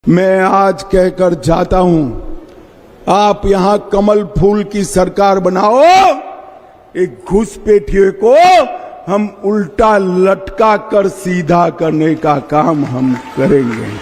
मैं आज कहकर जाता हूं, आप यहां कमल फूल की सरकार बनाओ, एक घुसपैठियों को हम उल्टा लटका कर सीधा करने का काम हम करेंगे।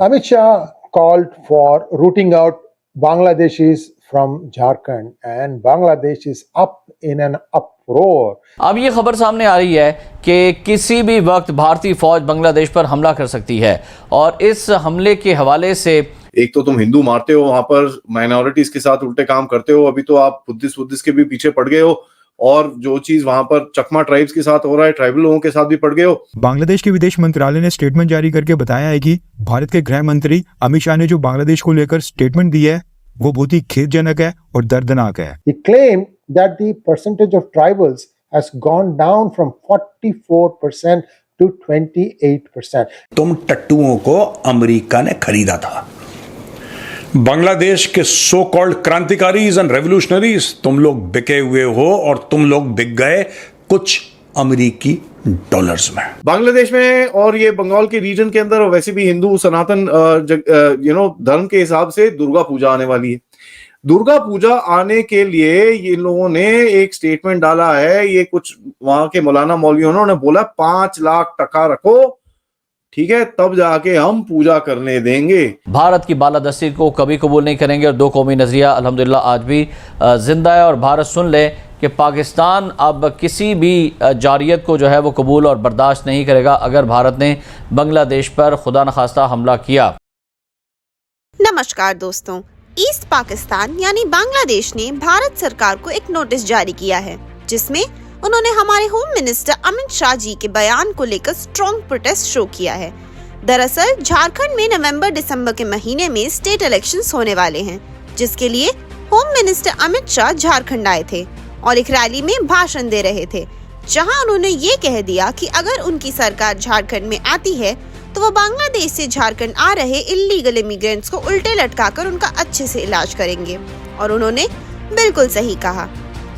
Amit Shah called for rooting out Bangladeshis from Jharkhand, and Bangladesh is up in an uproar. अब ये खबर सामने आ रही है कि किसी भी वक्त भारतीय फौज बांग्लादेश पर हमला कर सकती है और इस हमले के हवाले से एक तो तुम हिंदू मारते हो, वहां पर माइनॉरिटीज के साथ उल्टे काम करते हो, अभी तो आप बुद्धिस्ट के भी पीछे पड़ गए हो, और जो चीज वहां पर चकमा ट्राइब्स के साथ हो रहा है, ट्राइबल लोगों के साथ भी पड़ गए हो। बांग्लादेश के विदेश मंत्रालय ने स्टेटमेंट जारी करके बताया है कि भारत के गृह मंत्री अमित शाह ने जो बांग्लादेश को लेकर स्टेटमेंट दी है वो बहुत ही खेदजनक है और दर्दनाक है। He claimed that the percentage of tribals has gone down from 44% to 28%. तुम टट्टुओं को अमेरिका ने खरीदा था। बांग्लादेश के सो कॉल्ड क्रांतिकारीज एंड रेवोल्यूशनरीज, तुम लोग बिके हुए हो और तुम लोग बिक गए कुछ अमेरिकी डॉलर्स में। बांग्लादेश में और ये बंगाल के रीजन के अंदर, और वैसे भी हिंदू सनातन धर्म के हिसाब से दुर्गा पूजा आने वाली है। दुर्गा पूजा आने के लिए ये लोगों ने एक स्टेटमेंट डाला है, ये कुछ वहां के मौलाना मौलवियों उन्होंने बोला 5 लाख टका रखो, ठीक है, तब जाके हम पूजा करने देंगे। भारत की बालादस्ती को कभी कबूल नहीं करेंगे और दो कौमी नजरिया अल्हम्दुलिल्लाह आज भी जिंदा है। और भारत सुन ले कि पाकिस्तान अब किसी भी जारियत को जो है वो कबूल और बर्दाश्त नहीं करेगा अगर भारत ने बांग्लादेश पर खुदा न खास्ता हमला किया। नमस्कार दोस्तों, ईस्ट पाकिस्तान यानी बांग्लादेश ने भारत सरकार को एक नोटिस जारी किया है जिसमें उन्होंने हमारे होम मिनिस्टर अमित शाह जी के बयान को लेकर स्ट्रॉन्ग प्रोटेस्ट शो किया है। दरअसल झारखंड में नवंबर-दिसंबर के महीने में स्टेट इलेक्शंस होने वाले हैं, जिसके लिए होम मिनिस्टर अमित शाह झारखंड आए थे और एक रैली में भाषण दे रहे थे, जहां उन्होंने ये कह दिया कि अगर उनकी सरकार झारखंड में आती है तो वो बांग्लादेश से झारखंड आ रहे इल्लीगल इमिग्रेंट्स को उल्टे लटकाकर उनका अच्छे से इलाज करेंगे। और उन्होंने बिल्कुल सही कहा,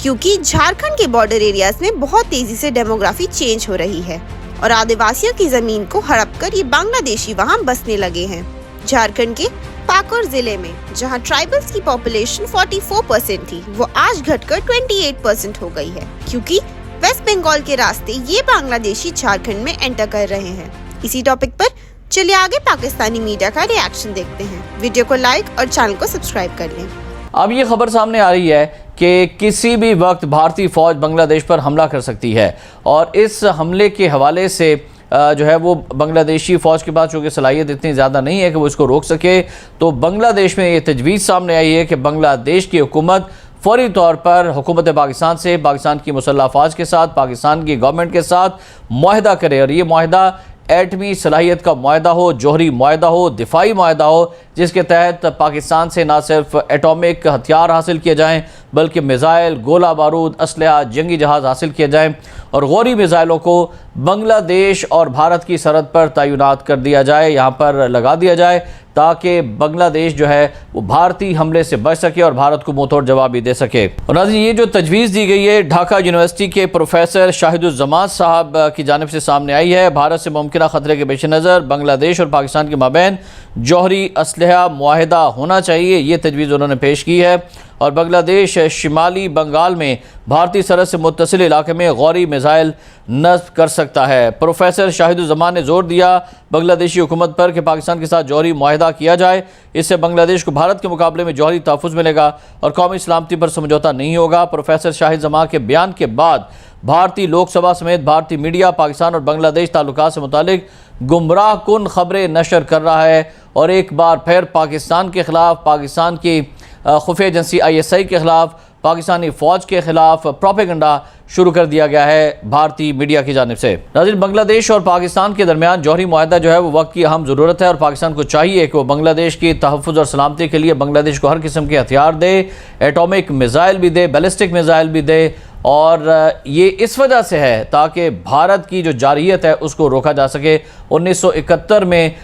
क्योंकि झारखंड के बॉर्डर एरियाज में बहुत तेजी से डेमोग्राफी चेंज हो रही है और आदिवासियों की जमीन को हड़प कर ये बांग्लादेशी वहाँ बसने लगे हैं। झारखंड के पाकुर जिले में जहाँ ट्राइबल्स की पॉपुलेशन 44% थी, वो आज घटकर 28% हो गई है, क्योंकि वेस्ट बंगाल के रास्ते ये बांग्लादेशी झारखंड में एंटर कर रहे हैं। इसी टॉपिक पर चलिए आगे पाकिस्तानी मीडिया का रिएक्शन देखते हैं। वीडियो को लाइक और चैनल को सब्सक्राइब कर लें। अब ये खबर सामने आ रही है कि किसी भी वक्त भारतीय फौज बांग्लादेश पर हमला कर सकती है और इस हमले के हवाले से जो है वो बांग्लादेशी फ़ौज के पास चूँकि सलाहियत इतनी ज़्यादा नहीं है कि वो इसको रोक सके, तो बांग्लादेश में ये तजवीज़ सामने आई है कि बांग्लादेश की हुकूमत फौरी तौर पर हुकूमत पाकिस्तान से, पाकिस्तान की मुसल्लह फ़ौज के साथ, पाकिस्तान की गवर्नमेंट के साथ मुआहदा करे और ये मुआहदा एटमी सलाहियत का मुआहदा हो, जौहरी मुआहदा हो, दिफाई मुआहदा हो, जिसके तहत पाकिस्तान से ना सिर्फ एटॉमिक हथियार हासिल किए जाएँ बल्कि मिज़ाइल, गोला बारूद, असलहा, जंगी जहाज़ हासिल किए जाएँ और गौरी मिज़ाइलों को बांग्लादेश और भारत की सरहद पर तैनात कर दिया जाए, यहाँ पर लगा दिया जाए, ताकि बांग्लादेश जो है वो भारतीय हमले से बच सके और भारत को मुँह तोड़ जवाब भी दे सके। और नाज़रीन, ये जो तजवीज़ दी गई है ढाका यूनिवर्सिटी के प्रोफेसर शाहिदुज़्ज़मान साहब की जानिब से सामने आई है। भारत से मुमकिन ख़तरे के पेश नज़र बांग्लादेश और पाकिस्तान के माबैन जौहरी असलहा मुआहदा होना चाहिए, ये तजवीज़ उन्होंने पेश की है। और बांग्लादेश शिमाली बंगाल में भारतीय सरहद से मुत्तसिल इलाके में गौरी मिज़ाइल नस्ब कर सकता है। प्रोफेसर शाहिदुज़्ज़मान ने जोर दिया बांग्लादेशी हुकूमत पर कि पाकिस्तान के साथ जौहरी मुआहदा किया जाए, इससे बांग्लादेश को भारत के मुकाबले में जौहरी तहफ़्फ़ुज़ मिलेगा और कौमी सलामती पर समझौता नहीं होगा। प्रोफेसर शाहिदुज़्ज़मान के बयान के बाद भारतीय लोकसभा समेत भारतीय मीडिया पाकिस्तान और बांग्लादेश ताल्लुकात से मुतालिक गुमराह कुन खबरें नशर कर रहा है और एक बार फिर पाकिस्तान के ख़िलाफ़, पाकिस्तान की खुफिया एजेंसी ISI के ख़िलाफ़, पाकिस्तानी फ़ौज के ख़िलाफ़ प्रोपेगेंडा शुरू कर दिया गया है भारतीय मीडिया की जानिब से। नाज़रीन, बांग्लादेश और पाकिस्तान के दरमियान जौहरी मुआहदा जो है वो वक्त की अहम ज़रूरत है और पाकिस्तान को चाहिए कि वो बांग्लादेश की तहफ़्फ़ुज़ और सलामती के लिए बांग्लादेश को हर किस्म के हथियार दे, एटॉमिक मिज़ाइल भी दे, बैलिस्टिक मिज़ाइल भी दे। और ये इस वजह से है ताकि भारत की जो जारियत है उसको रोका जा सके। 1971 में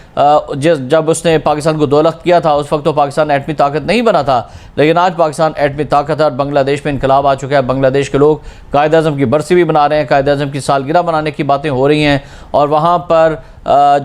जब उसने पाकिस्तान को दोलख्त किया था, उस वक्त तो पाकिस्तान एटमी ताकत नहीं बना था, लेकिन आज पाकिस्तान एटमी ताकत है और बांग्लादेश में इनकलाब आ चुका है। बांग्लादेश के लोग कायद-ए-आज़म की बरसी भी बना रहे हैं, कायद-ए-आज़म की सालगिरह मनाने की बातें हो रही हैं और वहाँ पर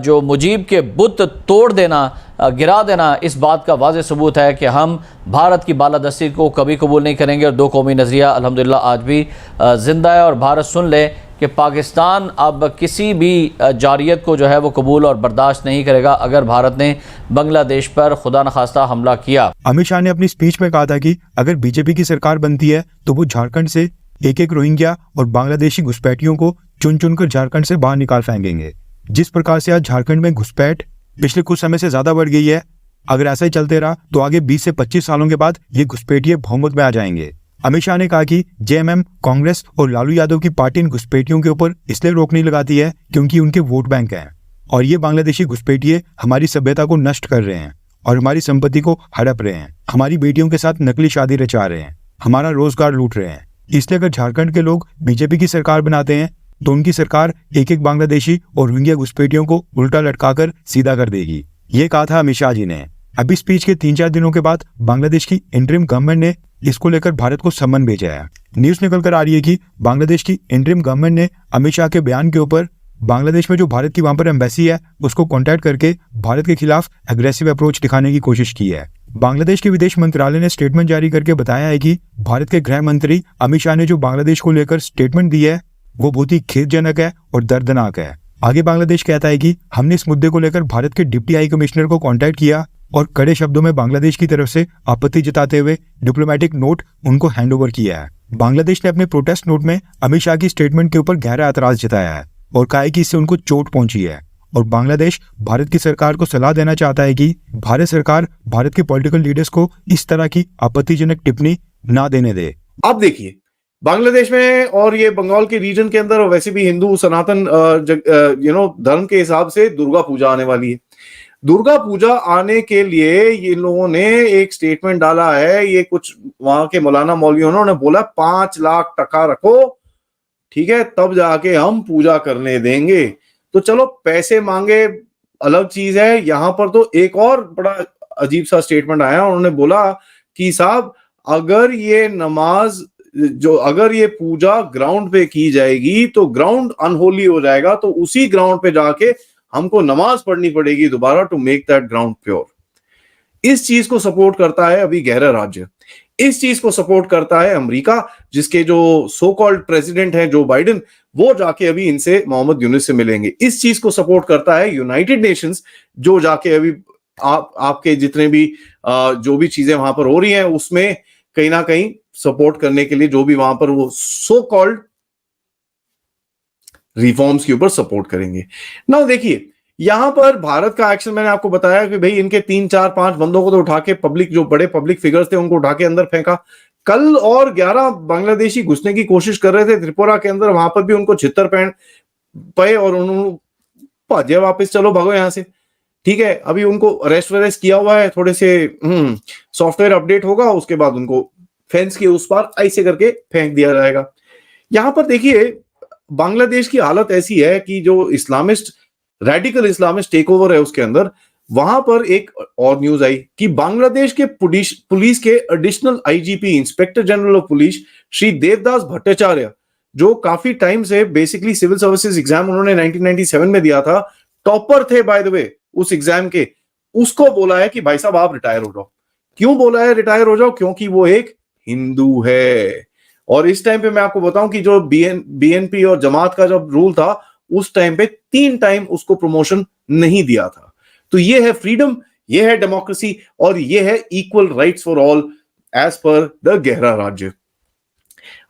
जो मुजीब के बुत तोड़ देना, गिरा देना, इस बात का वाज़ेह सबूत है कि हम भारत की बालादस्ती को कभी कबूल नहीं करेंगे। और दो कौमी नज़रिया अल्हम्दुलिल्लाह आज भी ज़िंदा है और भारत सुन ले कि पाकिस्तान अब किसी भी जारियत को जो है वो कबूल और बर्दाश्त नहीं करेगा अगर भारत ने बांग्लादेश पर खुदा न खास्ता हमला किया। अमित शाह ने अपनी स्पीच में कहा था कि अगर बीजेपी की सरकार बनती है तो वो झारखंड से एक एक रोहिंग्या और बांग्लादेशी घुसपैठियों को चुन चुनकर झारखंड से बाहर निकाल फेंकेंगे। जिस प्रकार से आज झारखंड में घुसपैठ पिछले कुछ समय से ज्यादा बढ़ गई है, अगर ऐसा ही चलते रहा तो आगे 20 से 25 सालों के बाद ये घुसपैठिए बहुमत में आ जाएंगे। अमित शाह ने कहा कि जेएमएम, कांग्रेस और लालू यादव की पार्टी इन घुसपैठियों के ऊपर इसलिए रोक नहीं लगाती है क्योंकि उनके वोट बैंक हैं और ये बांग्लादेशी घुसपैठिए हमारी सभ्यता को नष्ट कर रहे हैं और हमारी संपत्ति को हड़प रहे हैं, हमारी बेटियों के साथ नकली शादी रचा रहे हैं, हमारा रोजगार लूट रहे हैं। इसलिए अगर झारखंड के लोग बीजेपी की सरकार बनाते हैं तो उनकी सरकार एक एक बांग्लादेशी और रोहिंग्या घुसपैठियों को उल्टा लटकाकर सीधा कर देगी। ये कहा था अमित शाह जी ने। अभी स्पीच के 3-4 दिनों के बाद बांग्लादेश की इंटरिम गवर्नमेंट ने इसको लेकर भारत को सम्मन भेजा है। न्यूज निकल कर आ रही है कि बांग्लादेश की इंटरिम गवर्नमेंट ने अमित शाह के बयान के ऊपर बांग्लादेश में जो भारत की वहां पर एम्बेसी है उसको कॉन्टैक्ट करके भारत के खिलाफ एग्रेसिव अप्रोच दिखाने की कोशिश की है। बांग्लादेश के विदेश मंत्रालय ने स्टेटमेंट जारी करके बताया है कि भारत के गृह मंत्री अमित शाह ने जो बांग्लादेश को लेकर स्टेटमेंट दी है वो बहुत ही खेदजनक है और दर्दनाक है। आगे बांग्लादेश कहता है कि हमने इस मुद्दे को लेकर भारत के डिप्टी हाई कमिश्नर को कांटेक्ट किया और कड़े शब्दों में बांग्लादेश की तरफ से आपत्ति जताते हुए डिप्लोमेटिक नोट उनको हैंडओवर किया है। बांग्लादेश ने अपने प्रोटेस्ट नोट में अमित शाह की स्टेटमेंट के ऊपर गहरा एतराज जताया है और कहा है कि इससे उनको चोट पहुंची है और बांग्लादेश भारत की सरकार को सलाह देना चाहता है कि भारत सरकार भारत के पॉलिटिकल लीडर्स को इस तरह की आपत्तिजनक टिप्पणी ना देने दे। अब देखिए बांग्लादेश में और ये बंगाल के रीजन के अंदर और वैसे भी हिंदू सनातन धर्म के हिसाब से दुर्गा पूजा आने वाली है। दुर्गा पूजा आने के लिए ये लोगों ने एक स्टेटमेंट डाला है। ये कुछ वहां के मौलाना मौलवियों ने बोला 5 लाख टका रखो, ठीक है, तब जाके हम पूजा करने देंगे। तो चलो पैसे मांगे अलग चीज है, यहां पर तो एक और बड़ा अजीब सा स्टेटमेंट आया। उन्होंने बोला कि साहब अगर ये पूजा ग्राउंड पे की जाएगी तो ग्राउंड अनहोली हो जाएगा, तो उसी ग्राउंड पे जाके हमको नमाज पढ़नी पड़ेगी दोबारा to make that ground pure. इस चीज को सपोर्ट करता है अभी गहरा राज्य, इस चीज को सपोर्ट करता है अमेरिका, जिसके जो सो कॉल्ड प्रेसिडेंट है जो बाइडेन, वो जाके अभी इनसे मोहम्मद यूनुस से मिलेंगे। इस चीज को सपोर्ट करता है यूनाइटेड नेशंस, जो जाके अभी आपके जितने भी जो भी चीजें वहां पर हो रही हैं उसमें कहीं ना कहीं सपोर्ट करने के लिए जो भी वहां पर वो सो कॉल्ड रिफॉर्म्स के ऊपर सपोर्ट करेंगे। ना देखिए यहां पर भारत का एक्शन मैंने आपको बताया कि भाई इनके 3-4-5 बंदों को तो उठा के पब्लिक, जो बड़े पब्लिक फिगर्स थे उनको उठा के अंदर फेंका। कल और 11 बांग्लादेशी घुसने की कोशिश कर रहे थे त्रिपुरा के अंदर, वहां पर भी उनको छितर पहन पे और उन्होंने भाजे वापस, चलो भागो यहां से, ठीक है। अभी उनको अरेस्ट वरेस्ट किया हुआ है, थोड़े से सॉफ्टवेयर अपडेट होगा, उसके बाद उनको फेंस के उस पार ऐसे करके फेंक दिया जाएगा। यहां पर देखिए बांग्लादेश की हालत ऐसी है कि जो Islamist radical Islamist take over है उसके अंदर, वहां पर एक और न्यूज आई कि बांग्लादेश के पुलिस के additional IGP, inspector general of police Shri Devdas Bhattacharya, जो काफी टाइम से बेसिकली सिविल सर्विसेज एग्जाम उन्होंने 1997 में दिया था, टॉपर थे बाय द वे उस एग्जाम के, उसको बोला है कि भाई साहब आप रिटायर हो जाओ। क्यों बोला है रिटायर हो जाओ? क्योंकि वो एक हिंदू है। और इस टाइम पे मैं आपको बताऊं कि जो बीएनपी और जमात का जब रूल था उस टाइम पे 3 टाइम उसको प्रमोशन नहीं दिया था। तो ये है फ्रीडम, ये है डेमोक्रेसी और ये है equal rights for all as per the गहरा राज्य।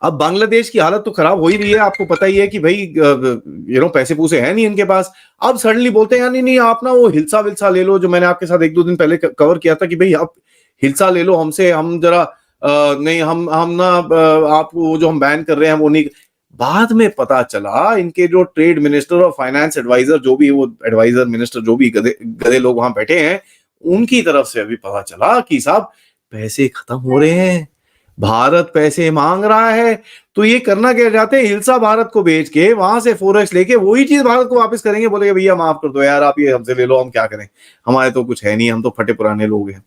अब बांग्लादेश की हालत तो खराब हो ही रही है, आपको पता ही है कि भाई पैसे पूसे हैं नहीं इनके पास। अब सडनली बोलते हैं नहीं आप ना वो हिल्सा विल्सा ले लो, जो मैंने आपके साथ 1-2 दिन पहले कवर किया था कि भाई आप हिल्सा ले लो हमसे, हम जरा नहीं हम ना आपको जो हम बैन कर रहे हैं वो नहीं। बाद में पता चला इनके जो ट्रेड मिनिस्टर और फाइनेंस एडवाइजर, जो भी वो एडवाइजर मिनिस्टर, जो भी गधे लोग वहां बैठे हैं, उनकी तरफ से अभी पता चला कि साहब पैसे खत्म हो रहे हैं, भारत पैसे मांग रहा है। तो ये करना क्या चाहते हैं, हिल्सा भारत को बेच के वहां से फोरेक्स लेके वही चीज भारत को वापस करेंगे, बोलेंगे भैया माफ कर दो यार, आप ये हमसे ले लो, हम क्या करें, हमारे तो कुछ है नहीं, हम तो फटे पुराने लोग हैं।